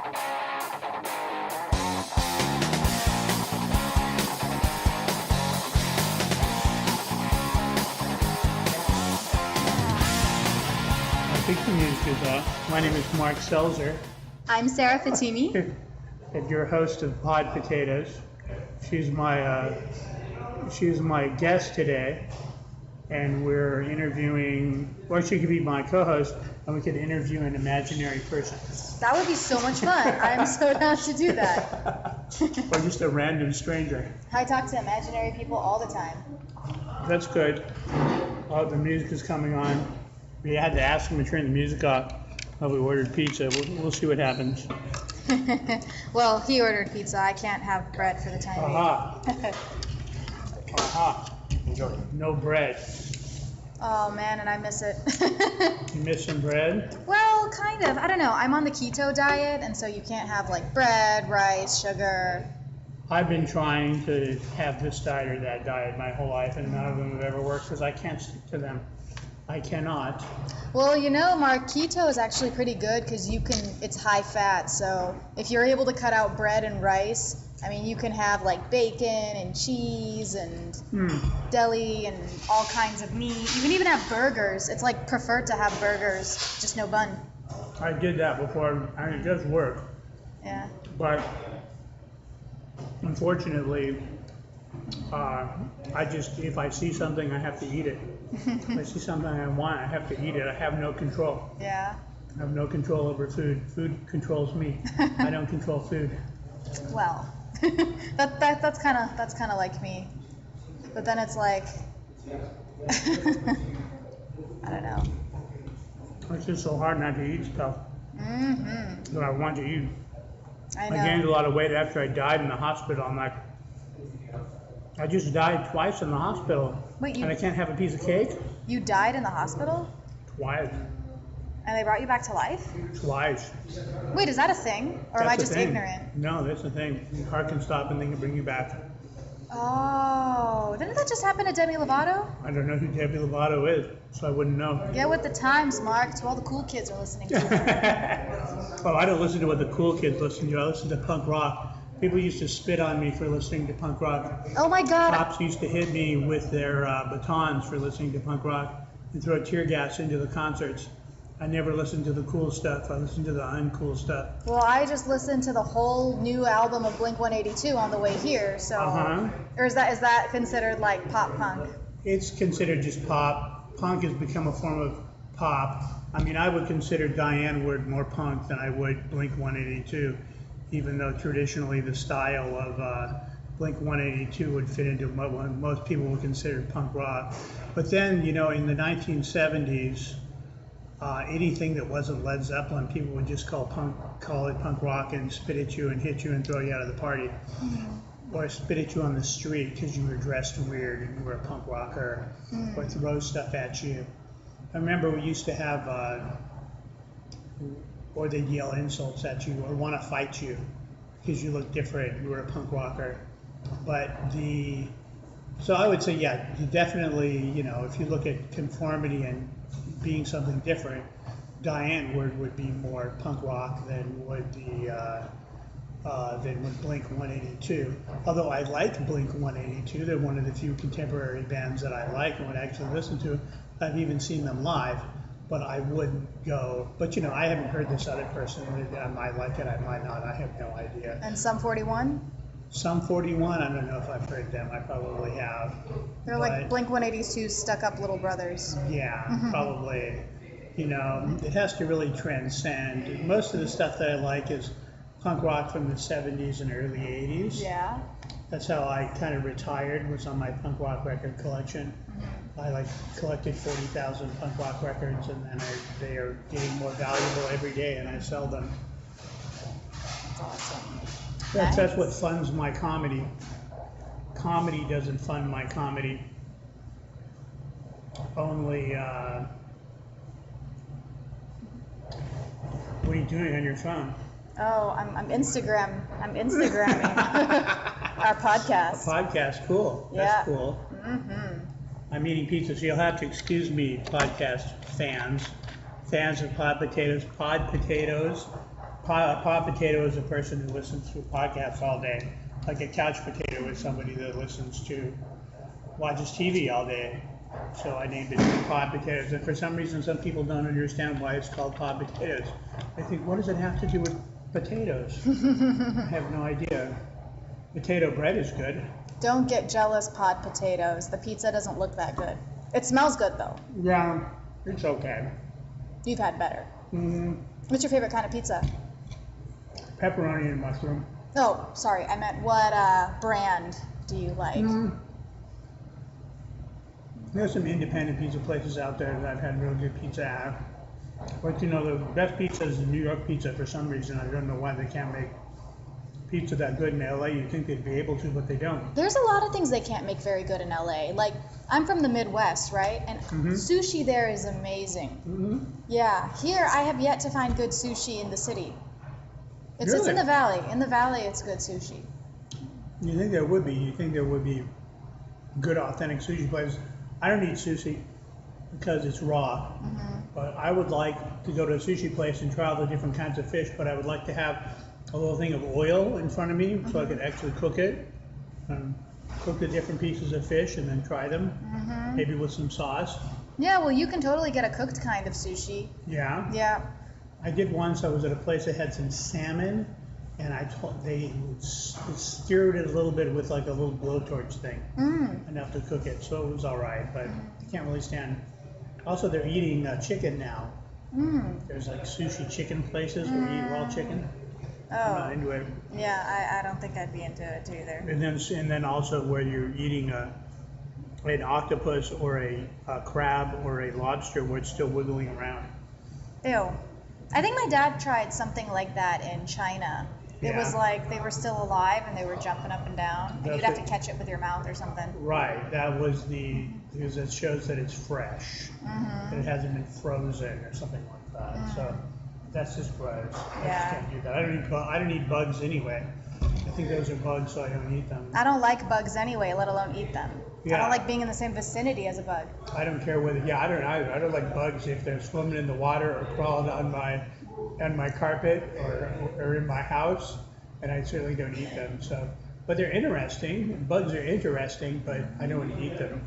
think the music is off. My name is Mark Selzer, I'm Sarah Fatemi. and your host of Pod Potatoes. She's my guest today, and we're interviewing, or she could be my co-host, and we could interview an imaginary person. That would be so much fun. I'm so down to do that. Or just a random stranger. I talk to imaginary people all the time. That's good. Oh, the music is coming on. We had to ask him to turn the music off while we ordered pizza. We'll see what happens. Well, he ordered pizza. I can't have bread for the time being. Aha. Enjoy. No bread. Oh man, and I miss it. You miss some bread? Well, kind of. I don't know. I'm on the keto diet, and so you can't have like bread, rice, sugar. I've been trying to have this diet or that diet my whole life, and none of them have ever worked because I can't stick to them. I cannot. Well, you know, Mark, keto is actually pretty good because it's high fat. So if you're able to cut out bread and rice, I mean, you can have like bacon and cheese and deli and all kinds of meat. You can even have burgers. It's like preferred to have burgers, just no bun. I did that before, and it does work. Yeah. But unfortunately, if I see something, I have to eat it. If I see something I want, I have to eat it. I have no control. Yeah. I have no control over food. Food controls me. I don't control food. Well, that's kind of like me. But then it's like, I don't know. It's just so hard not to eat stuff that I want to eat. I I know. gained a lot of weight after I died in the hospital. I just died twice in the hospital. Wait, and I can't have a piece of cake? You died in the hospital? Twice. And they brought you back to life? Twice. Wait, is that a thing? Or am I That's just the thing. ignorant? No, that's the thing. Your heart can stop and they can bring you back. Oh, didn't that just happen to Demi Lovato? I don't know who Debbie Lovato is, so I wouldn't know. Get with the times, Mark. It's what all the cool kids are listening to. Oh, I don't listen to what the cool kids listen to. I listen to punk rock. People used to spit on me for listening to punk rock. Oh my God. Cops used to hit me with their batons for listening to punk rock and throw tear gas into the concerts. I never listened to the cool stuff. I listened to the uncool stuff. Well, I just listened to the whole new album of Blink-182 on the way here, so. Or is that considered like pop punk? It's considered just pop. Punk has become a form of pop. I mean, I would consider Diane Ward more punk than I would Blink-182, even though traditionally the style of Blink-182 would fit into what most people would consider punk rock. But then, in the 1970s, anything that wasn't Led Zeppelin, people would just call it punk rock and spit at you and hit you and throw you out of the party. Or spit at you on the street because you were dressed weird and you were a punk rocker, or throw stuff at you. I remember we used to have, or they'd yell insults at you or want to fight you because you look different, you were a punk rocker. So I would say, yeah, you definitely, if you look at conformity and being something different, Diane Ward would be more punk rock than would Blink-182. Although I like Blink-182, they're one of the few contemporary bands that I like and would actually listen to. I've even seen them live, but I wouldn't go. But I haven't heard this other person. I might like it, I might not. I have no idea. And Sum 41? Sum 41, I don't know if I've heard them. I probably have. They're like Blink-182's stuck-up little brothers. Yeah, probably. It has to really transcend. Most of the stuff that I like is punk rock from the 70s and early 80s. Yeah. That's how I kind of retired, was on my punk rock record collection. I collected 40,000 punk rock records, and then they are getting more valuable every day, and I sell them. That's awesome. That's what funds my comedy. Comedy doesn't fund my comedy. Only, what are you doing on your phone? Oh, I'm Instagramming our podcast. A podcast, cool. Yeah. That's cool. I'm eating pizza, so you'll have to excuse me, podcast fans of Pod Potatoes. Pod potato is a person who listens to podcasts all day. Like a couch potato is somebody that watches TV all day. So I named it pod potatoes. And for some reason, some people don't understand why it's called pod potatoes. They think, what does it have to do with potatoes? I have no idea. Potato bread is good. Don't get jealous, pod potatoes. The pizza doesn't look that good. It smells good though. Yeah, it's okay. You've had better. Mm-hmm. What's your favorite kind of pizza? Pepperoni and mushroom. Oh, sorry. I meant what brand do you like? Mm-hmm. There's some independent pizza places out there that I've had real good pizza at. But you know, the best pizza is the New York pizza for some reason. I don't know why they can't make pizza that good in LA. You'd think they'd be able to, but they don't. There's a lot of things they can't make very good in LA. Like, I'm from the Midwest, right? And sushi there is amazing. Mm-hmm. Yeah, here I have yet to find good sushi in the city. It's in the valley. In the valley, it's good sushi. You think there would be? You think there would be good, authentic sushi places? I don't eat sushi because it's raw. Mm-hmm. But I would like to go to a sushi place and try all the different kinds of fish. But I would like to have a little thing of oil in front of me so I could actually cook it. Cook the different pieces of fish and then try them, maybe with some sauce. Yeah, well, you can totally get a cooked kind of sushi. Yeah. Yeah. I did once. I was at a place that had some salmon, and they stirred it a little bit with like a little blowtorch thing, enough to cook it. So it was all right, but I can't really stand. Also, they're eating chicken now. There's like sushi chicken places where you eat raw chicken. Oh. I'm not into it. Yeah, I don't think I'd be into it either. And then also where you're eating an octopus or a crab or a lobster where it's still wiggling around. Ew. I think my dad tried something like that in China. It was like they were still alive and they were jumping up and down. And you'd have to catch it with your mouth or something. Right. That was because it shows that it's fresh. That it hasn't been frozen or something like that. So that's just gross. I just can't do that. I don't eat bugs anyway. I think those are bugs, so I don't eat them. I don't like bugs anyway, let alone eat them. Yeah. I don't like being in the same vicinity as a bug. I don't care whether. Yeah, I don't either. I don't like bugs if they're swimming in the water or crawling on my carpet or in my house, and I certainly don't eat them. So, but they're interesting. Bugs are interesting, but I don't eat them.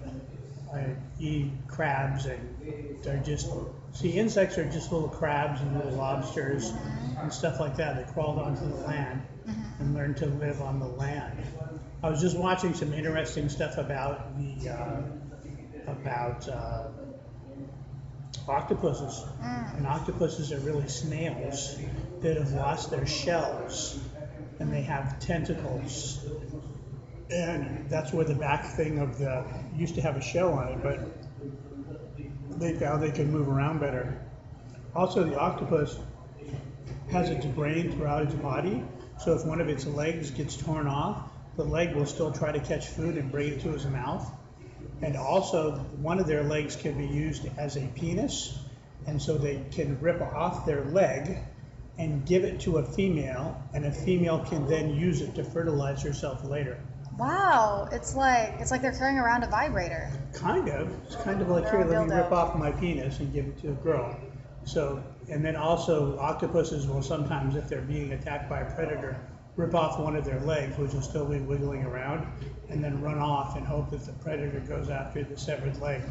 I eat crabs, and they're just. See, insects are just little crabs and little lobsters and stuff like that that crawled onto the land and learned to live on the land. I was just watching some interesting stuff about octopuses. And octopuses are really snails that have lost their shells, and they have tentacles. And that's where the back thing used to have a shell on it, but they found they could move around better. Also, the octopus has its brain throughout its body, so if one of its legs gets torn off, the leg will still try to catch food and bring it to his mouth. And also, one of their legs can be used as a penis, and so they can rip off their leg and give it to a female, and a female can then use it to fertilize herself later. Wow, it's like they're carrying around a vibrator. Kind of. It's kind of like, here, let me rip off my penis and give it to a girl. So, and then also octopuses will sometimes, if they're being attacked by a predator, rip off one of their legs, which will still be wiggling around, and then run off and hope that the predator goes after the severed leg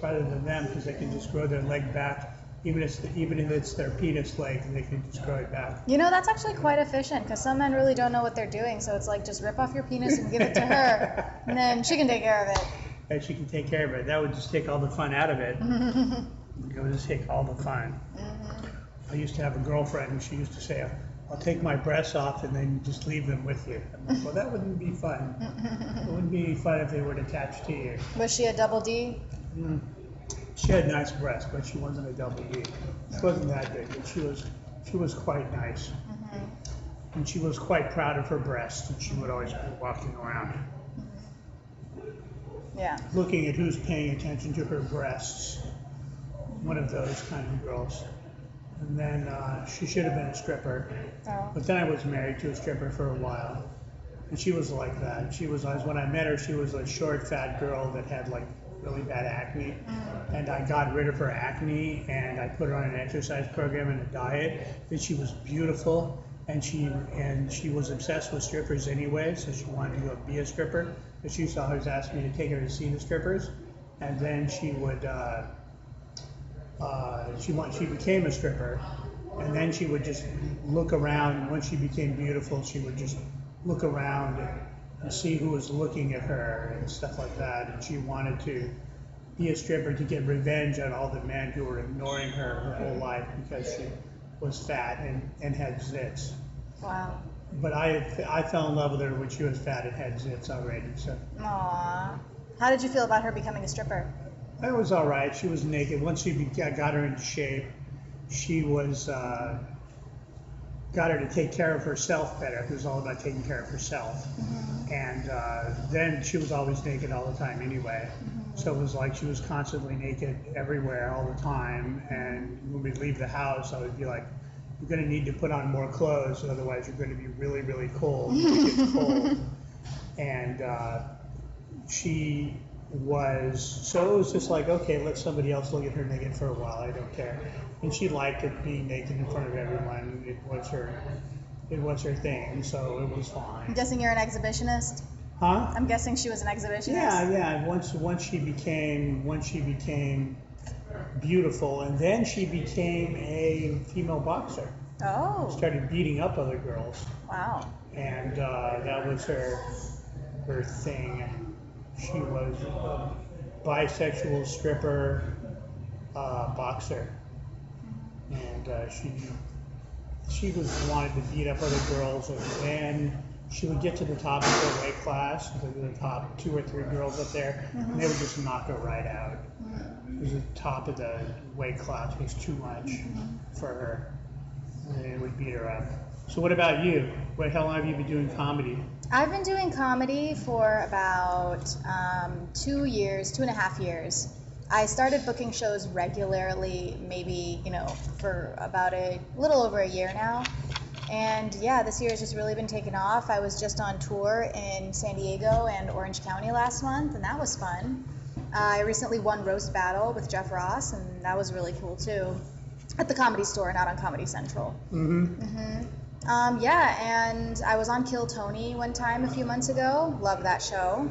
rather than them, because they can just grow their leg back, even if it's their penis leg, and they can just grow it back. You know, that's actually quite efficient, because some men really don't know what they're doing, so it's like, just rip off your penis and give it to her, and then she can take care of it. And she can take care of it. That would just take all the fun out of it. It would just take all the fun. I used to have a girlfriend, and she used to say, I'll take my breasts off and then just leave them with you. I'm like, well, that wouldn't be fun. It wouldn't be fun if they were attached to you. Was she a double D? She had nice breasts, but she wasn't a double D. She wasn't that big, but she was quite nice. And she was quite proud of her breasts, and she would always be walking around. Yeah. Looking at who's paying attention to her breasts. One of those kind of girls. And then she should have been a stripper. Oh. But then I was married to a stripper for a while. And she was like that. When I met her, she was a short, fat girl that had like really bad acne, and I got rid of her acne, and I put her on an exercise program and a diet. And she was beautiful, and she was obsessed with strippers anyway, so she wanted to go be a stripper. But she used to always ask me to take her to see the strippers, and then she would she became a stripper, and then she would just look around. Once she became beautiful, she would just look around and see who was looking at her and stuff like that. And she wanted to be a stripper to get revenge on all the men who were ignoring her whole life because she was fat and had zits. Wow. But I fell in love with her when she was fat and had zits already. So. Aww. How did you feel about her becoming a stripper? It was all right. She was naked. Once I got her into shape, she was got her to take care of herself better. It was all about taking care of herself. And then she was always naked all the time anyway. So it was like she was constantly naked everywhere all the time. And when we'd leave the house, I would be like, "You're going to need to put on more clothes, otherwise you're going to be really, really cold." It gets cold. And she was, so it was just like, okay, let somebody else look at her naked for a while. I don't care. And she liked it, being naked in front of everyone. It was her thing, so it was fine. I'm guessing you're an exhibitionist? Huh? I'm guessing she was an exhibitionist? Yeah. Once she became beautiful, and then she became a female boxer. Oh. Started beating up other girls. Wow. And that was her thing. She was a bisexual stripper, boxer, and she wanted to beat up other girls, and then she would get to the top of her weight class, the top 2 or 3 girls up there, and they would just knock her right out. Because the top of the weight class was too much for her, and they would beat her up. So what about you? How long have you been doing comedy? I've been doing comedy for about 2.5 years. I started booking shows regularly, maybe, for about a little over a year now. And yeah, this year has just really been taking off. I was just on tour in San Diego and Orange County last month, and that was fun. I recently won Roast Battle with Jeff Ross, and that was really cool too. At the Comedy Store, not on Comedy Central. And I was on Kill Tony one time a few months ago. Love that show.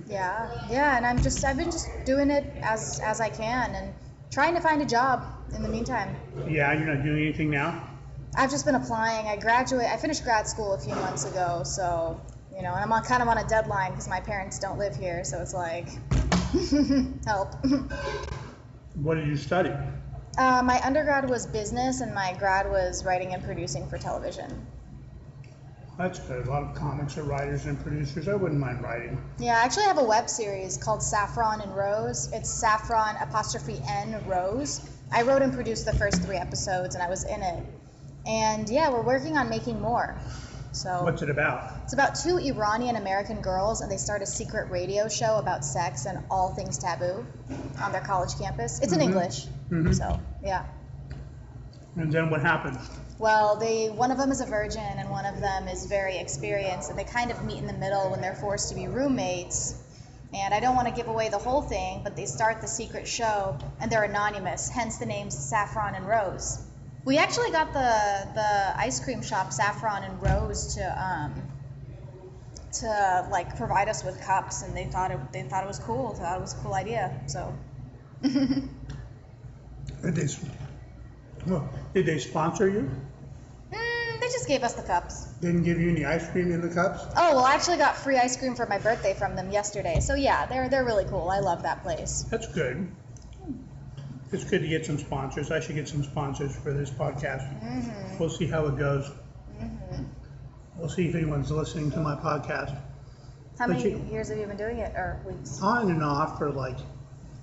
Yeah, and I've been just doing it as I can and trying to find a job in the meantime. Yeah, you're not doing anything now? I've just been applying. I finished grad school a few months ago, so, and I'm kind of on a deadline because my parents don't live here, so it's like, help. What did you study? My undergrad was business, and my grad was writing and producing for television. That's good. A lot of comics are writers and producers. I wouldn't mind writing. Yeah, I actually have a web series called Saffron and Rose. It's Saffron 'N Rose. I wrote and produced the first 3 episodes, and I was in it. And yeah, we're working on making more. So what's it about? It's about 2 Iranian American girls, and they start a secret radio show about sex and all things taboo on their college campus. It's in English, so yeah. And then what happens? Well, one of them is a virgin, and one of them is very experienced, and they kind of meet in the middle when they're forced to be roommates. And I don't want to give away the whole thing, but they start the secret show, and they're anonymous, hence the names Saffron and Rose. We actually got the ice cream shop Saffron and Rose to like provide us with cups, and they thought it was cool. Thought it was a cool idea. So. Did they sponsor you? They just gave us the cups. Didn't give you any ice cream in the cups? Oh well, I actually got free ice cream for my birthday from them yesterday. So yeah, they're really cool. I love that place. That's good. It's good to get some sponsors. I should get some sponsors for this podcast. We'll see how it goes. We'll see if anyone's listening to my podcast. How many years have you been doing it, or weeks? On and off for like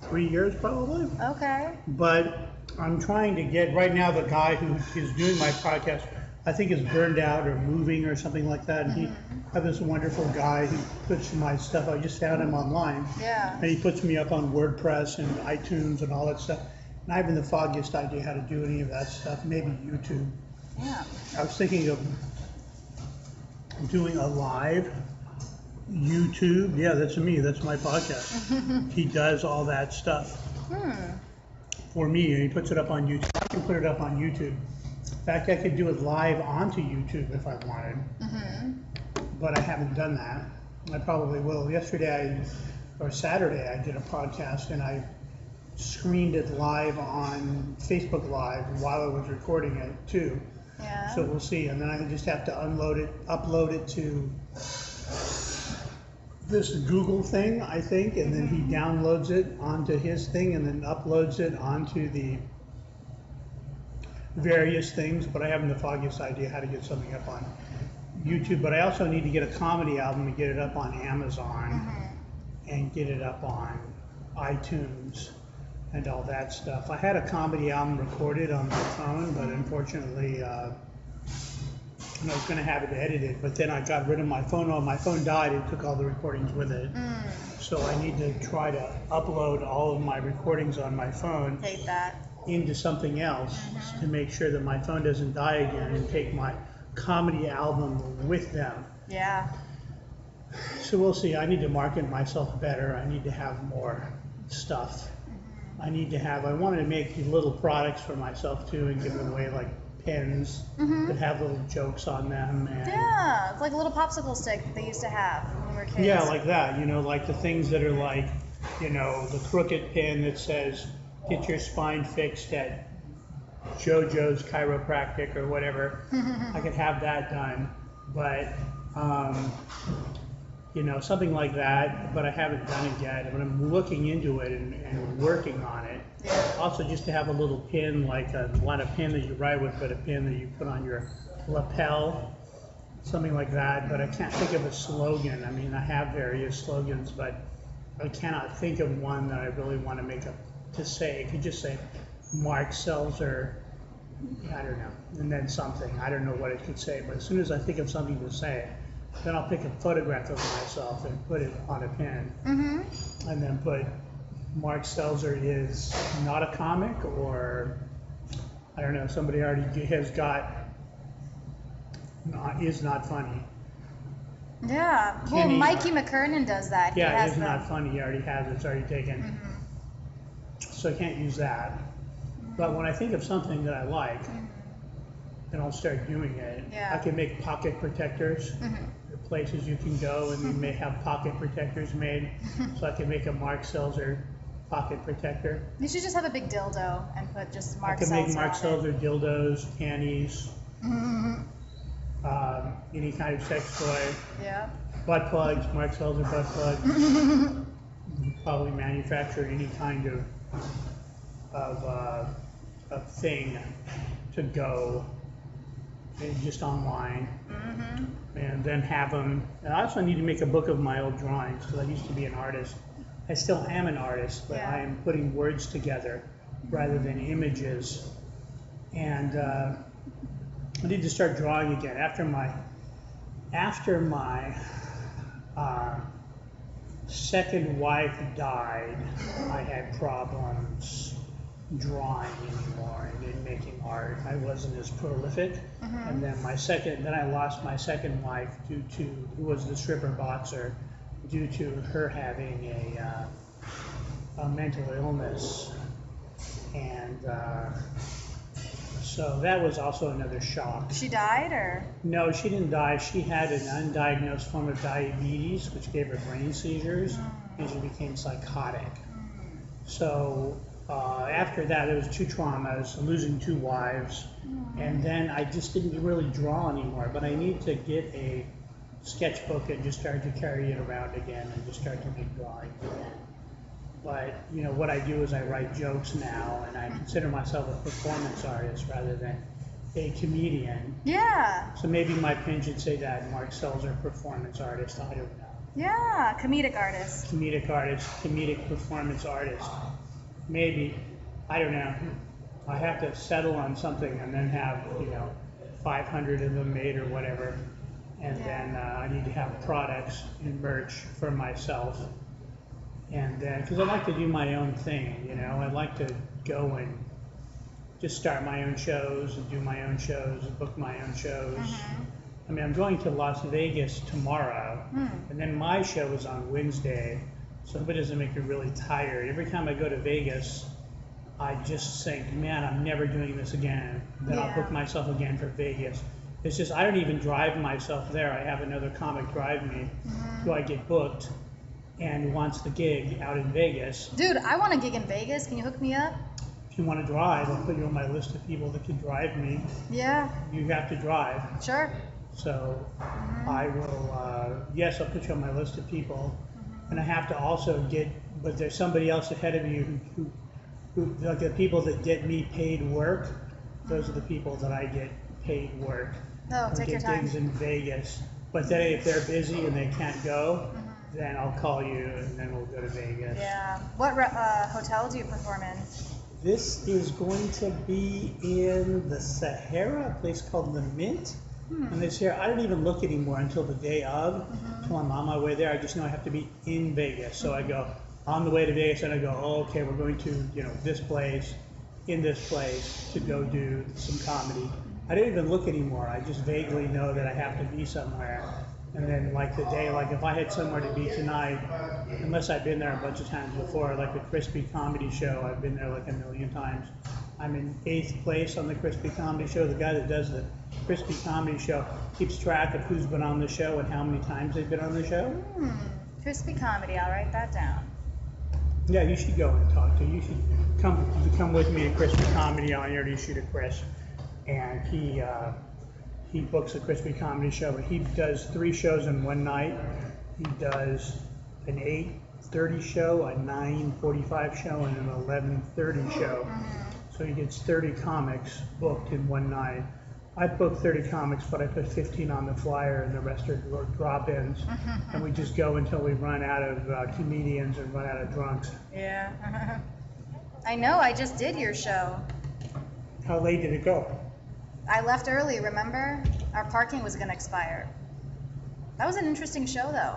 3 years probably. Okay. But I'm trying to get, right now the guy who is doing my podcast, I think is burned out or moving or something like that. And I have this wonderful guy who puts my stuff, I just found him online. Yeah. And he puts me up on WordPress and iTunes and all that stuff. And I haven't the foggiest idea how to do any of that stuff. Maybe YouTube. Yeah. I was thinking of doing a live YouTube. Yeah, that's me. That's my podcast. He does all that stuff for me, and he puts it up on YouTube. I can put it up on YouTube. In fact, I could do it live onto YouTube if I wanted, but I haven't done that. I probably will. Saturday, I did a podcast, and I screened it live on Facebook Live while I was recording it too. Yeah. So we'll see, and then I just have to upload it to this Google thing, I think, and then he downloads it onto his thing and then uploads it onto the various things, but I haven't the foggiest idea how to get something up on YouTube. But I also need to get a comedy album and get it up on Amazon and get it up on iTunes and all that stuff. I had a comedy album recorded on my phone, but unfortunately I was going to have it edited, but then I got rid of my phone. Well, my phone died and took all the recordings with it. So I need to try to upload all of my recordings on my phone Hate that. into something else to make sure that my phone doesn't die again, and take my comedy album with them. Yeah. So we'll see. I need to market myself better. I need to have more stuff. I wanted to make little products for myself too and give them away, like pens that have little jokes on them. And Yeah, it's like a little popsicle stick that they used to have when we were kids. yeah, like that, like the things that are like, the crooked pin that says, get your spine fixed at JoJo's Chiropractic or whatever. I could have that done, but, something like that, but I haven't done it yet. But I'm looking into it and working on it. Yeah. Also, just to have a little pin, like not a pin that you write with, but a pin that you put on your lapel, something like that. But I can't think of a slogan. I mean, I have various slogans, but I cannot think of one that I really want to make to say. It could just say Mark Selzer, I don't know, and then something. I don't know what it could say, but as soon as I think of something to say, then I'll pick a photograph of myself and put it on a pen, and then put Mark Selzer is not a comic, or I don't know, somebody already has got is not funny. Yeah. Well, Kenny, Mikey McKernan does that. He Yeah, has is them. not funny. He already has it. It's already taken. So I can't use that. But when I think of something that I like, then I'll start doing it. Yeah. I can make pocket protectors. There are places you can go and you may have pocket protectors made. So I can make a Mark Selzer pocket protector. You should just have a big dildo and put just Mark I can Seltzer make Mark on it. Seltzer dildos, panties, any kind of sex toy, Yeah. butt plugs, Mark Seltzer butt plugs. Probably manufacture any kind of thing to go just online, and then have them. And I also need to make a book of my old drawings, because I used to be an artist. I still am an artist, but Yeah. I am putting words together rather than images. And I need to start drawing again. After my second wife died, I had problems drawing anymore and in making art. I wasn't as prolific. And then I lost my second wife who was the stripper boxer, due to her having a mental illness. And so that was also another shock. She died, or? No, she didn't die. She had an undiagnosed form of diabetes, which gave her brain seizures, and she became psychotic. So after that, there was 2 traumas, losing 2 wives, and then I just didn't really draw anymore. But I need to get a sketchbook and just start to carry it around again and just start to make drawings again. But what I do is I write jokes now, and I consider myself a performance artist rather than a comedian. Yeah. So maybe my pen should say that, Mark Selzer, performance artist. I don't know. Yeah, comedic artist. Comedic artist, comedic performance artist. Maybe. I don't know. I have to settle on something and then have 500 of them made or whatever, and then I need to have products and merch for myself. And then, because I like to do my own thing, I like to go and just start my own shows and do my own shows and book my own shows I mean, I'm going to Las Vegas tomorrow, and then my show is on Wednesday, so it doesn't make me really tired. Every time I go to Vegas, I just think, man, I'm never doing this again. Then I'll book myself again for Vegas. It's just, I don't even drive myself there. I have another comic drive me, who I get booked and wants the gig out in Vegas. Dude, I want a gig in Vegas. Can you hook me up? If you want to drive, I'll put you on my list of people that can drive me. Yeah. You have to drive. Sure. So I will, yes, I'll put you on my list of people. And I have to also get, but there's somebody else ahead of you who like the people that get me paid work, those are the people that I get paid work. No, take your time. Gigs in Vegas. But then if they're busy and they can't go, then I'll call you and then we'll go to Vegas. Yeah. What hotel do you perform in? This is going to be in the Sahara, a place called The Mint. And this here, I don't even look anymore until the day of, until I'm on my way there. I just know I have to be in Vegas. So I go on the way to Vegas and I go, oh, okay, we're going to, this place, in this place to go do some comedy. I don't even look anymore. I just vaguely know that I have to be somewhere. And then like the day, like if I had somewhere to be tonight, unless I've been there a bunch of times before, like the Crispy Comedy Show, I've been there like a million times. I'm in 8th place on the Crispy Comedy Show. The guy that does the Crispy Comedy Show keeps track of who's been on the show and how many times they've been on the show. Crispy Comedy, I'll write that down. Yeah, you should go and talk to. You should come with me to Crispy Comedy. I'll introduce you to Chris, and he books a Crispy Comedy Show. But he does 3 shows in one night. He does an 8:30 show, a 9:45 show, and an 11:30 show. So he gets 30 comics booked in one night. I booked 30 comics, but I put 15 on the flyer, and the rest are drop-ins. And we just go until we run out of comedians and run out of drunks. Yeah. I know, I just did your show. How late did it go? I left early, remember? Our parking was going to expire. That was an interesting show, though.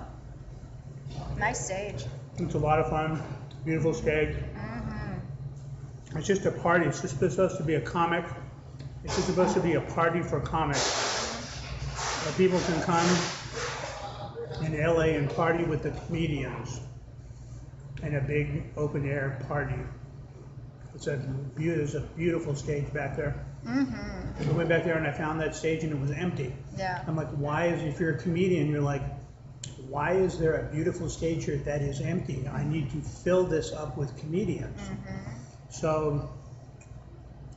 Nice stage. It's a lot of fun. Beautiful stage. It's just a party. It's just supposed to be a comic. It's just supposed to be a party for comics. Where people can come in LA and party with the comedians in a big open air party. There's a beautiful stage back there. I went back there and I found that stage and it was empty. Yeah. I'm like, if you're a comedian, you're like, why is there a beautiful stage here that is empty? I need to fill this up with comedians. So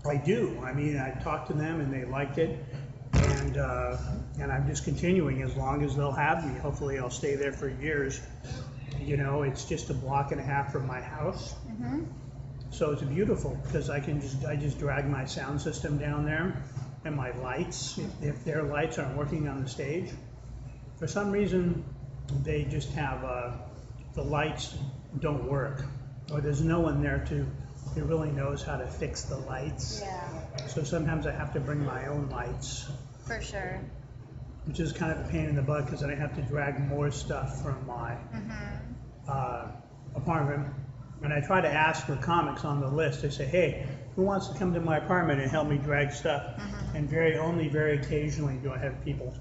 I do. I mean, I talked to them and they liked it, and I'm just continuing as long as they'll have me. Hopefully, I'll stay there for years. It's just a block and a half from my house, so it's beautiful because I just drag my sound system down there and my lights. If their lights aren't working on the stage, for some reason, they just have the lights don't work, or there's no one there who really knows how to fix the lights. Yeah. So sometimes I have to bring my own lights. For sure. Which is kind of a pain in the butt because then I have to drag more stuff from my apartment. And I try to ask for comics on the list. I say, hey, who wants to come to my apartment and help me drag stuff? And only very occasionally do I have people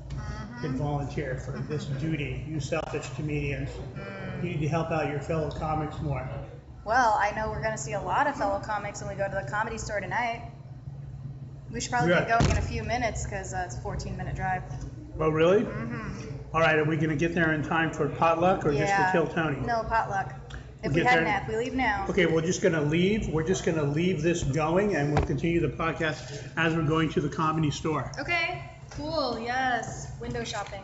that volunteer for this duty. You selfish comedians, you need to help out your fellow comics more. Well, I know we're going to see a lot of fellow comics when we go to the Comedy Store tonight. We should probably get going in a few minutes because it's a 14-minute drive. Oh, really? All right, are we going to get there in time for potluck or just to kill Tony? No, potluck. If we leave now. Okay, we're just going to leave. We're just going to leave this going and we'll continue the podcast as we're going to the Comedy Store. Okay, cool, yes. Window shopping.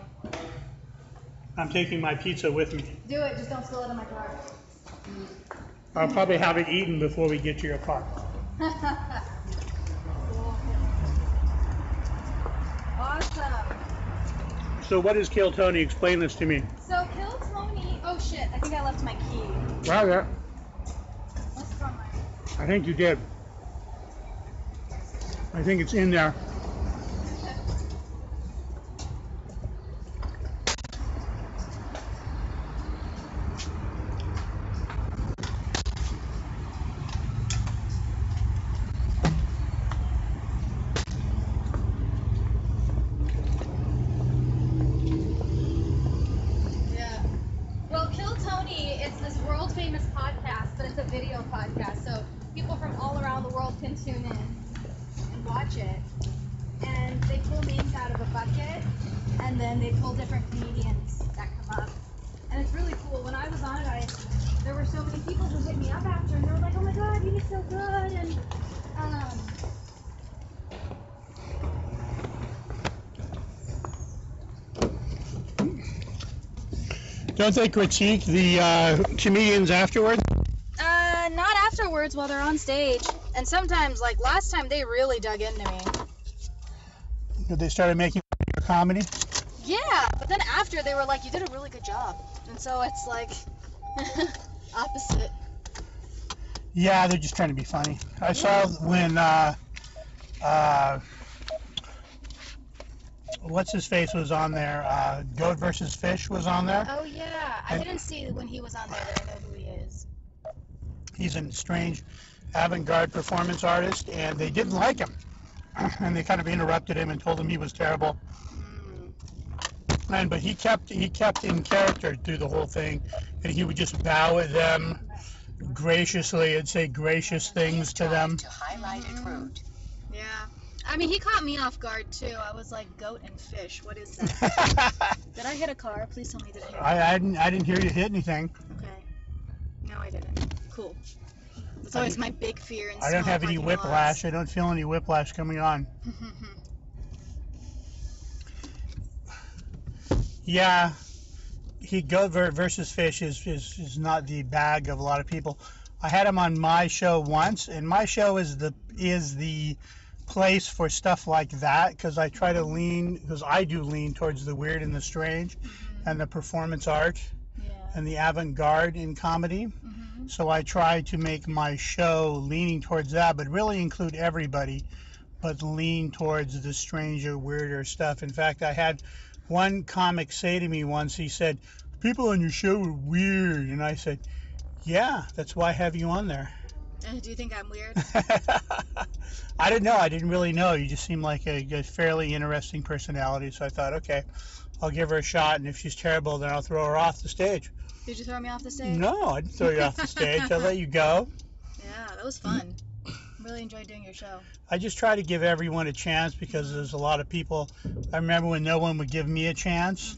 I'm taking my pizza with me. Do it, just don't spill it in my car. I'll probably have it eaten before we get to your car. Awesome. So what is Kill Tony? Explain this to me. So Kill Tony, oh shit, I think I left my key. Wow, yeah. What's from mine? I think you did. I think it's in there. tune in and watch it. And they pull names out of a bucket, and then they pull different comedians that come up. And it's really cool. When I was on it, there were so many people who hit me up after, and they were like, "Oh my God, you did so good!" And Don't they critique the comedians afterward? not afterwards while they're on stage. And sometimes, like last time, they really dug into me. They started making your comedy? Yeah, but then after they were like, "You did a really good job," and so it's like opposite. Yeah, they're just trying to be funny. I saw when what's his face was on there. Goat versus Fish was on there. Oh yeah, I didn't see when he was on there that I know who he is. He's a strange avant-garde performance artist, and they didn't like him, and they kind of interrupted him and told him he was terrible. But he kept in character through the whole thing, and he would just bow at them graciously and say gracious things to them. To highlighted route. Yeah. I mean, he caught me off guard too. I was like, goat and fish. What is that? Did I hit a car? Please tell me I didn't hit a car. I didn't hear you hit anything. Okay. No, I didn't. Cool. That's always my big fear. In I don't small have any parking whiplash. lots. I don't feel any whiplash coming on. Yeah, Goat versus Fish is not the bag of a lot of people. I had him on my show once, and my show is the place for stuff like that, because I try to I do lean towards the weird and the strange, and the performance art, and the avant-garde in comedy. So I try to make my show leaning towards that, but really include everybody, but lean towards the stranger, weirder stuff. In fact, I had one comic say to me once, he said, "People on your show are weird." And I said, "Yeah, that's why I have you on there." Do you think I'm weird? I didn't know. I didn't really know. You just seem like a fairly interesting personality. So I thought, okay, I'll give her a shot. And if she's terrible, then I'll throw her off the stage. Did you throw me off the stage? No, I didn't throw you off the stage. I let you go. Yeah, that was fun. Really enjoyed doing your show. I just try to give everyone a chance, because there's a lot of people. I remember when no one would give me a chance,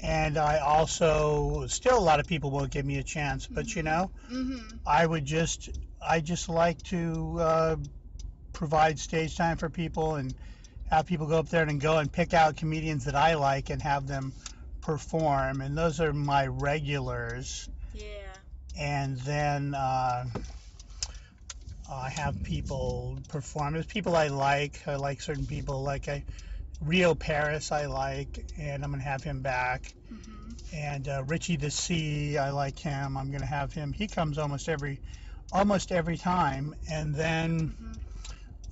and I also still a lot of people won't give me a chance. But you know, I just like to provide stage time for people and have people go up there and go and pick out comedians that I like and have them perform, and those are my regulars. Yeah. And then I have people perform. There's people I like. I like certain people. Like Rio Paris I like, and I'm going to have him back. And Richie the Sea, I like him. I'm going to have him. He comes almost every time. And then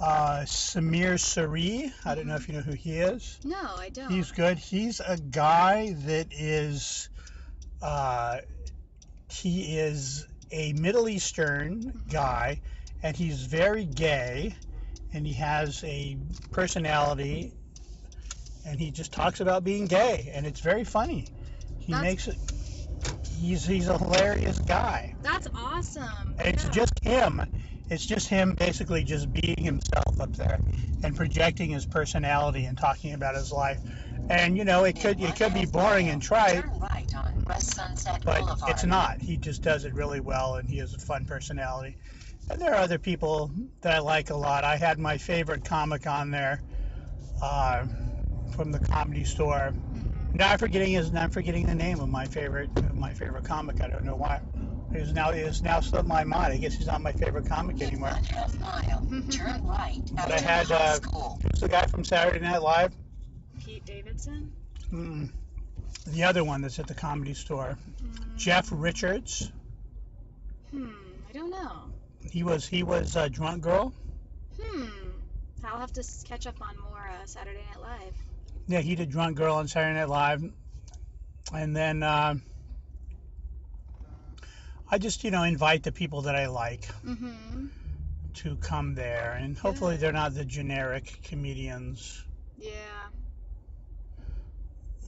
Samir Suri, I don't know if you know who he is. No, I don't. He's good. He's a guy that is he is a Middle Eastern guy, and he's very gay, and he has a personality, and he just talks about being gay, and it's very funny. He's a hilarious guy. That's awesome. It's just him. It's just him basically just being himself up there and projecting his personality and talking about his life. And you know, it could be boring and trite, Turn right on West Sunset but Boulevard. it's not. He just does it really well, and he has a fun personality. And there are other people that I like a lot. I had my favorite comic on there from the Comedy Store. Now I'm forgetting the name of my favorite comic. I don't know why. It has now slipped my mind. I guess he's not my favorite comic anymore. 1/2 mile. Turn right. But I had who's the guy from Saturday Night Live? Pete Davidson? The other one that's at the Comedy Store. Jeff Richards. I don't know. He was Drunk Girl. I'll have to catch up on more Saturday Night Live. Yeah, he did Drunk Girl on Saturday Night Live. And then I just, invite the people that I like to come there. And hopefully they're not the generic comedians. Yeah.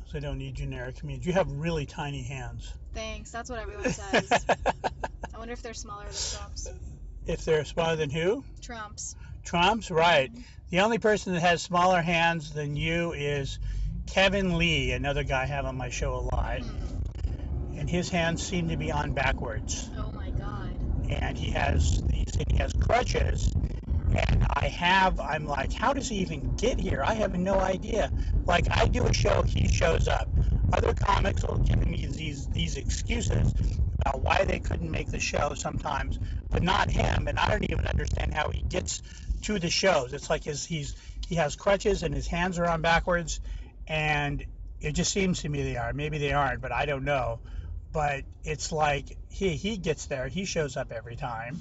So I don't need generic comedians. You have really tiny hands. Thanks. That's what everyone says. I wonder if they're smaller than Trump's. If they're smaller than who? Trump's. Trump's right. The only person that has smaller hands than you is Kevin Lee, another guy I have on my show a lot. And his hands seem to be on backwards. Oh my God. And he has crutches. And I'm like, how does he even get here? I have no idea. Like, I do a show, he shows up. Other comics will give me these excuses about why they couldn't make the show sometimes, but not him. And I don't even understand how he gets to the shows. It's like he has crutches and his hands are on backwards, and it just seems to me they are. Maybe they aren't, but I don't know. But it's like he gets there. He shows up every time.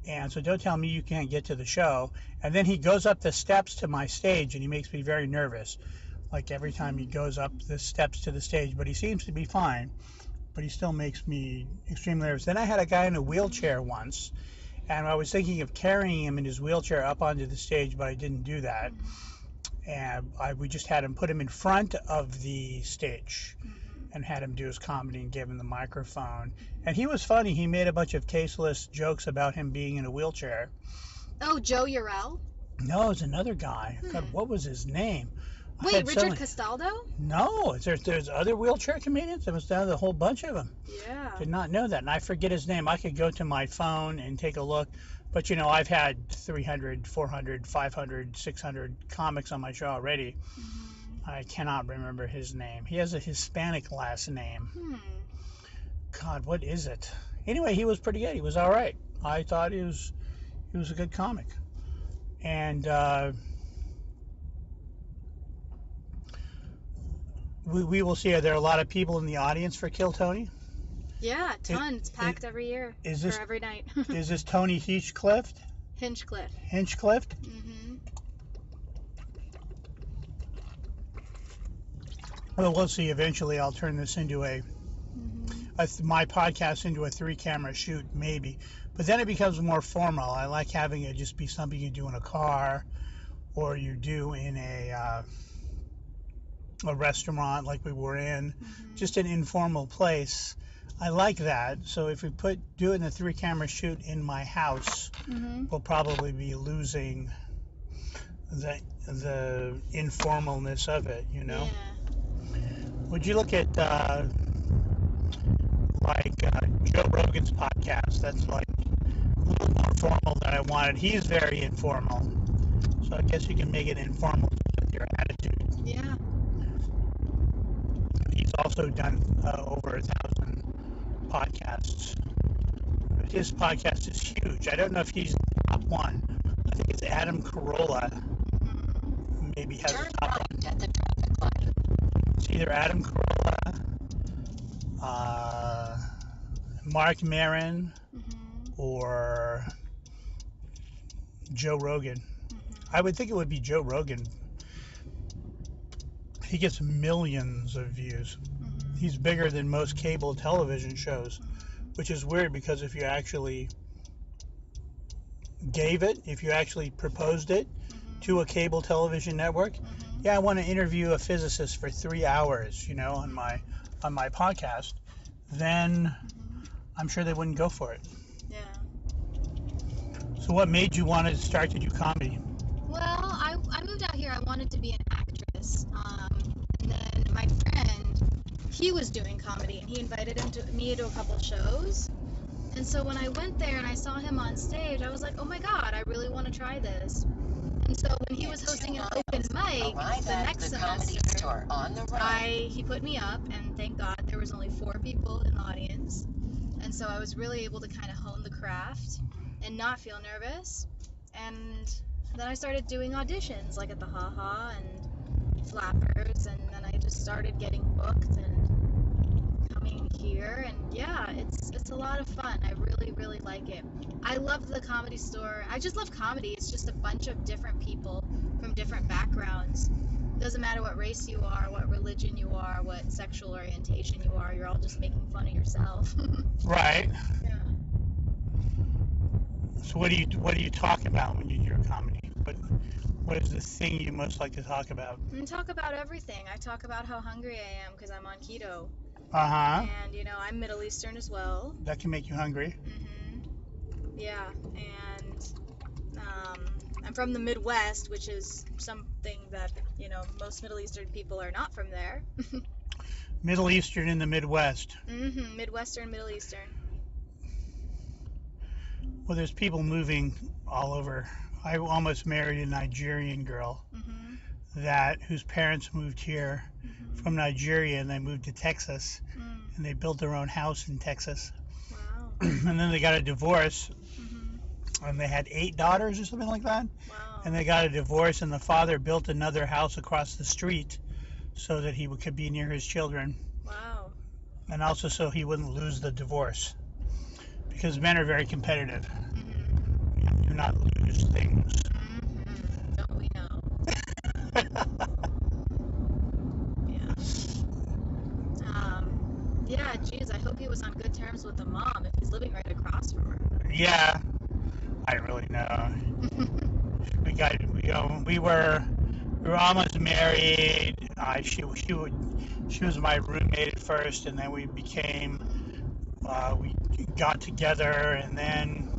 And so don't tell me you can't get to the show. And then he goes up the steps to my stage, and he makes me very nervous. Like every time he goes up the steps to the stage, but he seems to be fine. But he still makes me extremely nervous. Then I had a guy in a wheelchair once, and I was thinking of carrying him in his wheelchair up onto the stage, but I didn't do that. And we just had him put him in front of the stage and had him do his comedy and gave him the microphone. And he was funny. He made a bunch of tasteless jokes about him being in a wheelchair. Oh, Joe Urell? No, it was another guy. God, what was his name? Wait, Richard Castaldo? No, there's other wheelchair comedians. There was a whole bunch of them. Yeah. Did not know that. And I forget his name. I could go to my phone and take a look. But, I've had 300, 400, 500, 600 comics on my show already. I cannot remember his name. He has a Hispanic last name. God, what is it? Anyway, he was pretty good. He was all right. I thought he was a good comic. And we will see. Are there a lot of people in the audience for Kill Tony? Yeah, tons. It's packed every year. For every night. Is this Tony Hinchcliffe? Hinchcliffe. Hinchcliffe? Well, we'll see. Eventually, I'll turn this into my podcast into a 3-camera shoot, maybe. But then it becomes more formal. I like having it just be something you do in a car, or you do in a restaurant like we were in, just an informal place. I like that. So if we do it in a 3-camera shoot in my house, we'll probably be losing the informalness of it, Yeah. Would you look at Joe Rogan's podcast? That's like a little more formal than I wanted. He's very informal, so I guess you can make it informal with your attitude. Yeah. He's also done over 1,000 podcasts. But his podcast is huge. I don't know if he's top one. I think it's Adam Carolla. Maybe has Turn a top right one. at the traffic light. It's either Adam Carolla, Mark Maron, or Joe Rogan. I would think it would be Joe Rogan. He gets millions of views. He's bigger than most cable television shows, which is weird because if you actually proposed it to a cable television network, yeah, I want to interview a physicist for 3 hours, on my podcast, then I'm sure they wouldn't go for it. Yeah. So what made you want to start to do comedy? Well, I moved out here. I wanted to be an actress. And then my friend, he was doing comedy, and he invited me to a couple shows. And so when I went there and I saw him on stage, I was like, oh my God, I really want to try this. And so when he was hosting an open mic the next semester, he put me up, and thank God there was only 4 people in the audience. And so I was really able to kind of hone the craft and not feel nervous. And then I started doing auditions, like at the Ha Ha and Flappers, and then I just started getting booked and coming here. And yeah, it's a lot of fun. I really, really like it. I love the Comedy Store. I just love comedy. It's just a bunch of different people from different backgrounds. Doesn't matter what race you are, what religion you are, what sexual orientation you are. You're all just making fun of yourself. Right. Yeah. So what do you talk about when you do your comedy? What is the thing you most like to talk about? I talk about everything. I talk about how hungry I am because I'm on keto. And I'm Middle Eastern as well. That can make you hungry. Yeah, and I'm from the Midwest, which is something that, most Middle Eastern people are not from there. Middle Eastern in the Midwest. Midwestern, Middle Eastern. Well, there's people moving all over. I almost married a Nigerian girl whose parents moved here from Nigeria, and they moved to Texas, and they built their own house in Texas. Wow. And then they got a divorce, and they had 8 daughters or something like that. Wow. And they got a divorce, and the father built another house across the street so that he could be near his children. Wow. And also so he wouldn't lose the divorce. Because men are very competitive. You do not lose things. Don't we know? Yeah, geez, I hope he was on good terms with the mom if he's living right across from her. Yeah, I don't really know. We were almost married. She was my roommate at first, and then we got together, and then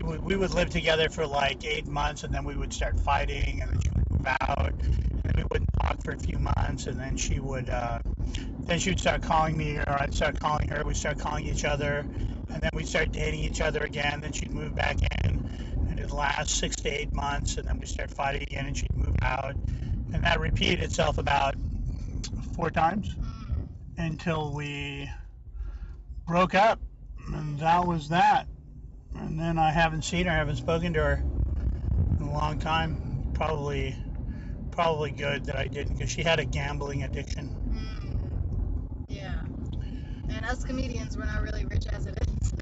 we would live together for like 8 months, and then we would start fighting, and then she would move out, and then we wouldn't talk for a few months, and then she would start calling me, or I'd start calling her. We'd start calling each other, and then we'd start dating each other again. Then she'd move back in, and it'd last 6 to 8 months, and then we'd start fighting again, and she'd move out, and that repeated itself about 4 times until we broke up, and that was that. And then I haven't seen her, I haven't spoken to her in a long time. Probably good that I didn't, because she had a gambling addiction. Yeah. And us comedians, we're not really rich as it is.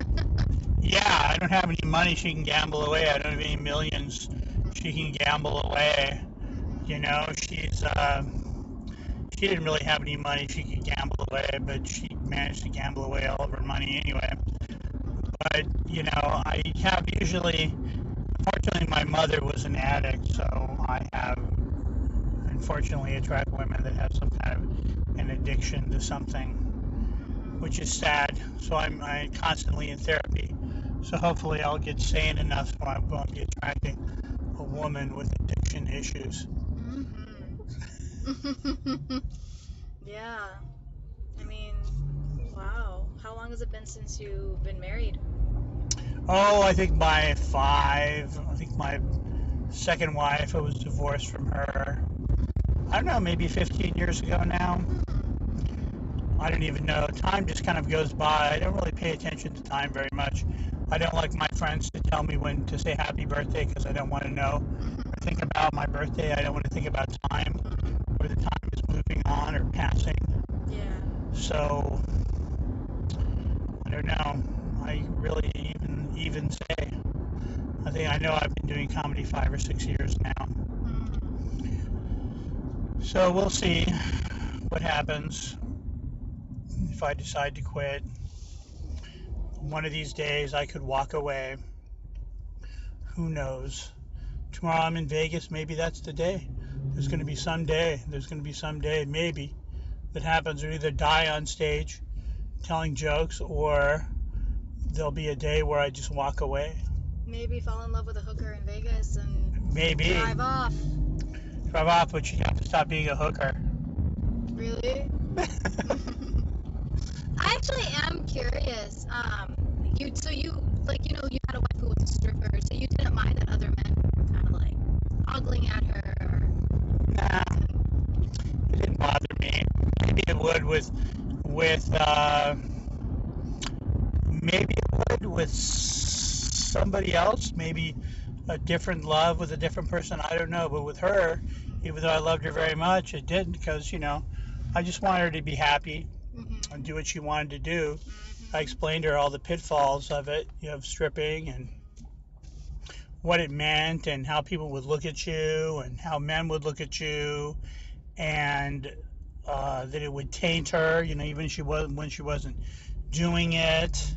Yeah, I don't have any money she can gamble away. I don't have any millions she can gamble away. She didn't really have any money she could gamble away, but she managed to gamble away all of her money anyway. But, I have unfortunately, my mother was an addict, so I have, unfortunately, attract women that have some kind of an addiction to something, which is sad. So I'm constantly in therapy. So hopefully I'll get sane enough so I won't be attracting a woman with addiction issues. Yeah. I mean, wow. How long has it been since you've been married? Oh, I think by 5. I think my second wife, I was divorced from her. I don't know, maybe 15 years ago now. I don't even know. Time just kind of goes by. I don't really pay attention to time very much. I don't like my friends to tell me when to say happy birthday, because I don't want to know or think about my birthday. I don't want to think about time, or the time is moving on or passing. Yeah. So, I don't know. I really even say. I know I've been doing comedy 5 or 6 years now. So we'll see what happens if I decide to quit. One of these days I could walk away. Who knows? Tomorrow I'm in Vegas. Maybe that's the day. There's going to be some day, maybe, that happens, or either die on stage telling jokes, or there'll be a day where I just walk away. Maybe fall in love with a hooker in Vegas and Maybe. drive off. But you have to stop being a hooker. Really? I actually am curious. You had a wife who was a stripper, so you didn't mind that other men were kind of like ogling at her. Nah, it didn't bother me. Maybe it would with somebody else. Maybe a different love with a different person. I don't know. But with her, even though I loved her very much, it didn't, because I just wanted her to be happy and do what she wanted to do. I explained to her all the pitfalls of it, of stripping, and what it meant, and how people would look at you, and how men would look at you, and that it would taint her, even when she wasn't doing it.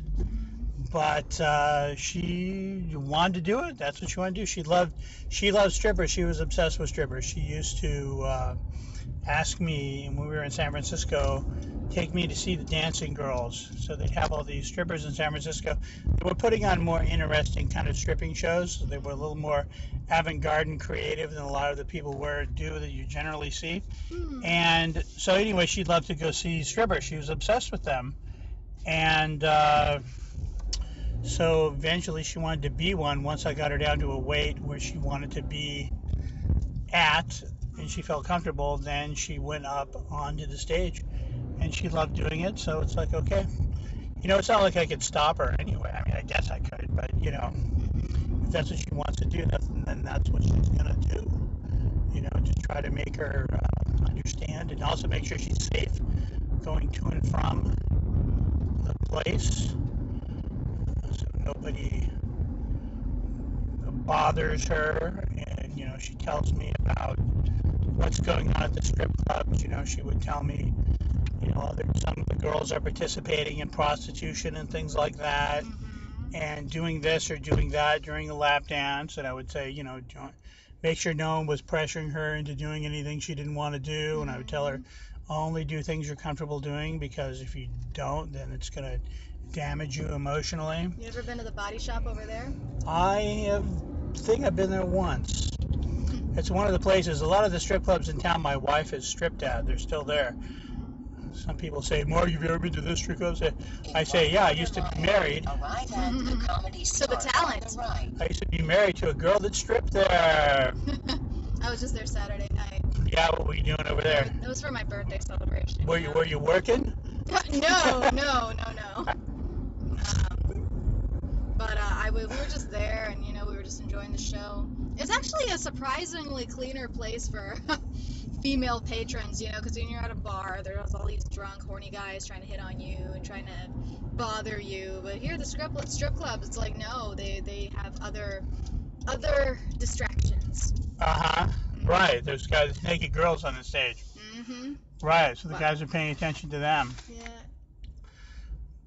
But she wanted to do it. That's what she wanted to do. She loved strippers. She was obsessed with strippers. She used to ask me, when we were in San Francisco, take me to see the dancing girls. So they'd have all these strippers in San Francisco. They were putting on more interesting kind of stripping shows. So they were a little more avant-garde and creative than a lot of the people do that you generally see. And so anyway, she'd love to go see strippers. She was obsessed with them. And so eventually she wanted to be one once I got her down to a weight where she wanted to be at, and she felt comfortable. Then she went up onto the stage, and she loved doing it. So it's like, okay, it's not like I could stop her anyway. I mean, I guess I could, but if that's what she wants to do, then that's what she's gonna do. Just try to make her understand, and also make sure she's safe going to and from the place, so nobody bothers her. And she tells me about what's going on at the strip clubs. She would tell me, some of the girls are participating in prostitution and things like that, and doing this or doing that during the lap dance. And I would say, make sure no one was pressuring her into doing anything she didn't want to do. And I would tell her, only do things you're comfortable doing, because if you don't, then it's going to damage you emotionally. You ever been to the body shop over there? I think I've been there once. It's one of the places. A lot of the strip clubs in town my wife has stripped at, they're still there. Some people say, Mark, have you ever been to this strip club? I say, yeah, I used to be married. Arrive at the comedy So the store talent. on the right. I used to be married to a girl that stripped there. I was just there Saturday night. Yeah, what were you doing over there? It was for my birthday celebration. Were you working? No. But we were just there, and we were just enjoying the show. It's actually a surprisingly cleaner place for female patrons, because when you're at a bar, there's all these drunk, horny guys trying to hit on you and trying to bother you. But here, the strip club, it's like, no, they have other distractions. Right. There's naked girls on the stage. Right. So the guys are paying attention to them. Yeah.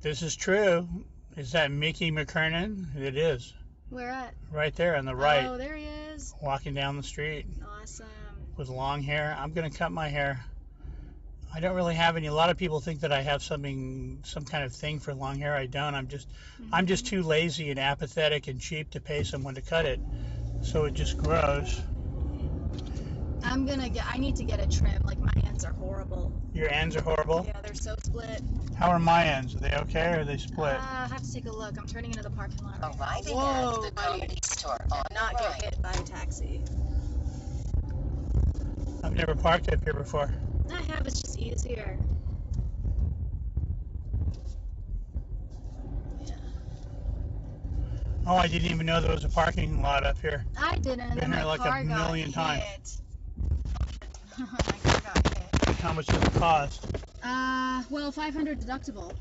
This is true. Is that Mickey McKernan? It is. Where at? Right there on the right. Oh, there he is. Walking down the street. Awesome. With long hair. I'm going to cut my hair. I don't really have any. A lot of people think that I have some kind of thing for long hair. I don't. I'm just too lazy and apathetic and cheap to pay someone to cut it. So it just grows. I need to get a trim. Like, my ends are horrible. Your ends are horrible? Yeah, they're so split. How are my ends? Are they okay, or are they split? I have to take a look. I'm turning into the parking lot right now. Arriving Whoa, at the buddy. comedy store on the Not right. get hit by a taxi. I've never parked up here before. I have. It's just easier. Yeah. Oh, I didn't even know there was a parking lot up here. I didn't. And Been then here my like car a got million times. hit. My car got hit. How much does it cost? Well, $500 deductible.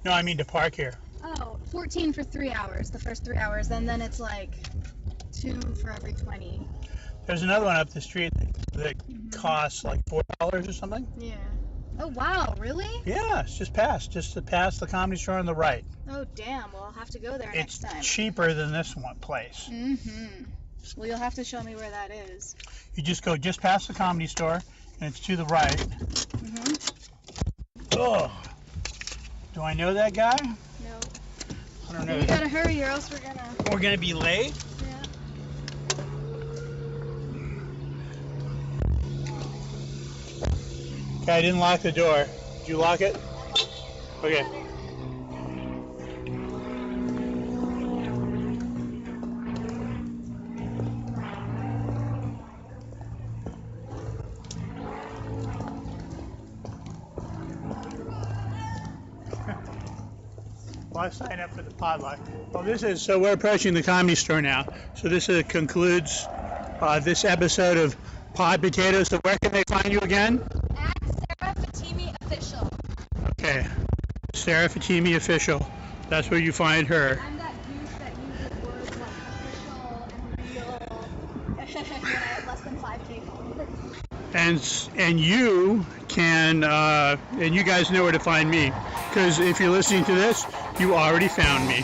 No, I mean to park here. Oh, 14 for 3 hours. The first 3 hours, and then it's like 2 for every 20. There's another one up the street that costs like $4 or something. Yeah. Oh wow, really? Yeah, it's just past the Comedy Store on the right. Oh damn. Well, I'll have to go there next time. It's cheaper than this one place. Well, you'll have to show me where that is. You just go just past the Comedy Store, and it's to the right. Oh, do I know that guy? No. I don't know. You gotta hurry, or else We're gonna be late. Yeah. Okay, I didn't lock the door. Did you lock it? Okay. Well, I signed up for the potluck. Well, so we're approaching the Comedy Store now. So this concludes this episode of Pod Potatoes. So where can they find you again? At Sarah Fatemi Official. Okay, Sarah Fatemi Official. That's where you find her. I'm that goose that uses words like official and real when I have less than 5K followers. And you can, and you guys know where to find me. Because if you're listening to this, you already found me.